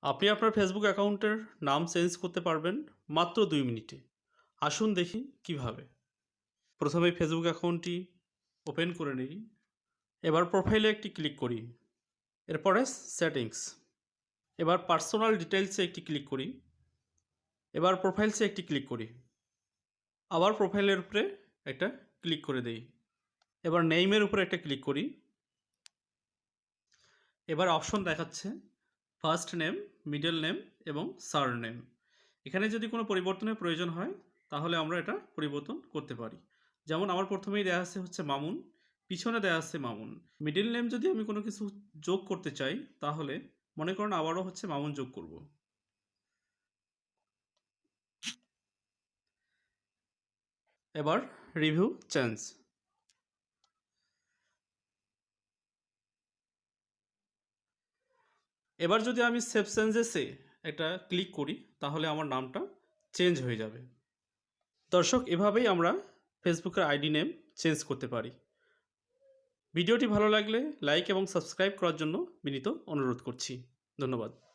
আপনি আপনার ফেসবুক অ্যাকাউন্টের নাম চেঞ্জ করতে পারবেন মাত্র ২ মিনিটে। আসুন দেখি কিভাবে। প্রথমে ফেসবুক অ্যাকাউন্টটি ওপেন করে নিই। এবার প্রোফাইলে একটি ক্লিক করি। এরপরে সেটিংস। এবার পার্সোনাল ডিটেইলসে একটি ক্লিক করি। এবার প্রোফাইলসে একটি ক্লিক করি। আবার প্রোফাইলের উপরে একটা ক্লিক করে দেই। এবার নেইমের উপরে একটা ক্লিক করি। এবার অপশন দেখাচ্ছে ফার্স্ট নেম, মিডল নেম এবং সারনেম। এখানে যদি কোনো পরিবর্তনের প্রয়োজন হয় তাহলে আমরা এটা পরিবর্তন করতে পারি। যেমন আমার প্রথমেই দেয়া আছে হচ্ছে মামুন, পিছনে দেয়া আছে মামুন। মিডল নেম যদি আমি কোনো কিছু যোগ করতে চাই তাহলে মনে করেন আবারও হচ্ছে মামুন যোগ করব। এবার রিভিউ চেঞ্জ। এবার যদি আমি সেভ চেঞ্জেসে একটা ক্লিক করি তাহলে আমার নামটা চেঞ্জ হয়ে যাবে। দর্শক, এভাবেই আমরা ফেসবুকের আইডি নেম চেঞ্জ করতে পারি। ভিডিওটি ভালো লাগলে লাইক এবং সাবস্ক্রাইব করার জন্য বিনীত অনুরোধ করছি। ধন্যবাদ।